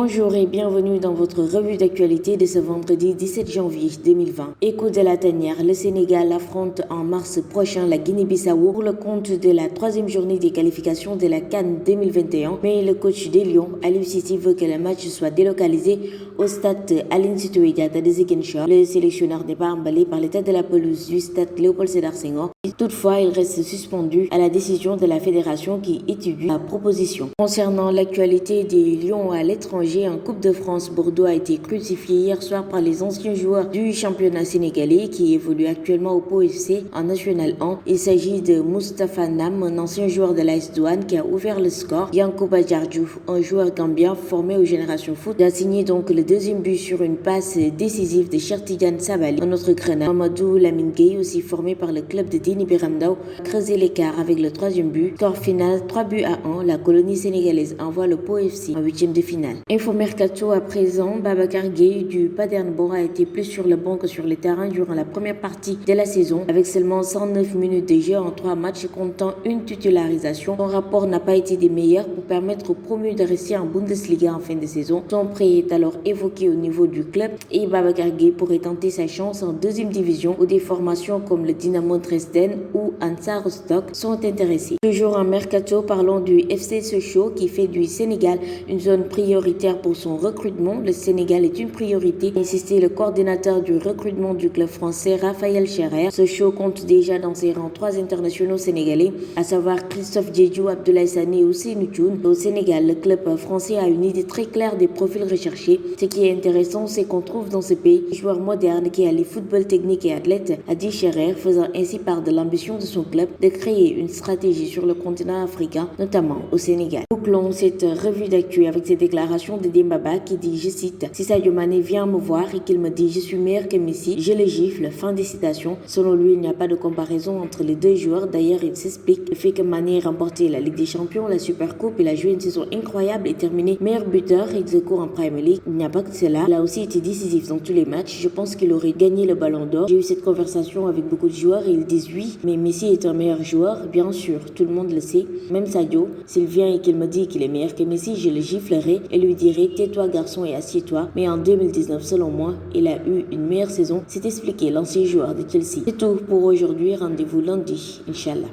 Bonjour et bienvenue dans votre revue d'actualité de ce vendredi 17 janvier 2020. Écho de la tanière, le Sénégal affronte en mars prochain la Guinée-Bissau pour le compte de la troisième journée des qualifications de la CAN 2021. Mais le coach des Lions, Aliou Cissé, veut que le match soit délocalisé au stade Aline Sitoé Diatta de Ziguinchor. Le sélectionneur n'est pas emballé par l'état de la pelouse du stade Léopold Sédar Senghor. Toutefois, il reste suspendu à la décision de la fédération qui étudie la proposition. Concernant l'actualité des Lions à l'étranger, en Coupe de France, Bordeaux a été crucifié hier soir par les anciens joueurs du championnat sénégalais qui évolue actuellement au Pau FC en National 1. Il s'agit de Moustapha Nam, un ancien joueur de l'AS Douanes qui a ouvert le score. Yankouba Djardjouf, un joueur gambien formé aux Générations Foot, a signé donc le deuxième but sur une passe décisive de Chertidiane Sabali. Un autre Grenat, Mamadou Lamine Gueye, aussi formé par le club de Déni Biramdao, a creusé l'écart avec le troisième but. Score final 3-1, la colonie sénégalaise envoie le Pau FC en huitième de finale. Info Mercato à présent, Babacar Gueye du Paderborn a été plus sur le banc que sur le terrain durant la première partie de la saison, avec seulement 109 minutes de jeu en 3 matchs comptant une titularisation. Son rapport n'a pas été des meilleurs pour permettre aux promus de rester en Bundesliga en fin de saison. Son prêt est alors évoqué au niveau du club et Babacar Gueye pourrait tenter sa chance en deuxième division où des formations comme le Dynamo Dresden ou Hansa Rostock sont intéressées. Toujours en Mercato, parlons du FC Sochaux qui fait du Sénégal une zone prioritaire pour son recrutement. Le Sénégal est une priorité, a insisté le coordinateur du recrutement du club français, Raphaël Scherer. Sochaux compte déjà dans ses rangs 3 internationaux sénégalais, à savoir Christophe Diédhiou, Abdoulaye Sané et Ousseynou Thioune. Au Sénégal, le club français a une idée très claire des profils recherchés. Ce qui est intéressant, c'est qu'on trouve dans ce pays des joueurs modernes qui allient football technique et athlète, a dit Scherer, faisant ainsi part de l'ambition de son club de créer une stratégie sur le continent africain, notamment au Sénégal. Bouclons cette revue d'actu avec ces déclarations de Dembaba qui dit, je cite, si Sadio Mané vient me voir et qu'il me dit je suis meilleur que Messi, je le gifle, fin des citations. Selon lui, il n'y a pas de comparaison entre les deux joueurs. D'ailleurs, il s'explique le fait que Mané ait remporté la Ligue des Champions, la Super Coupe, il a joué une saison incroyable et terminé meilleur buteur ex aequo en Premier League. Il n'y a pas que cela, il a aussi été décisif dans tous les matchs. Je pense qu'il aurait gagné le Ballon d'Or. J'ai eu cette conversation avec beaucoup de joueurs et ils disent oui, mais Messi est un meilleur joueur, bien sûr, tout le monde le sait. Même Sadio, s'il vient et qu'il me dit qu'il est meilleur que Messi, je le giflerai et lui dirai tais-toi garçon et assieds-toi. Mais en 2019, selon moi, il a eu une meilleure saison, s'est expliqué l'ancien joueur de Chelsea. C'est tout pour aujourd'hui, rendez-vous lundi, Inch'Allah.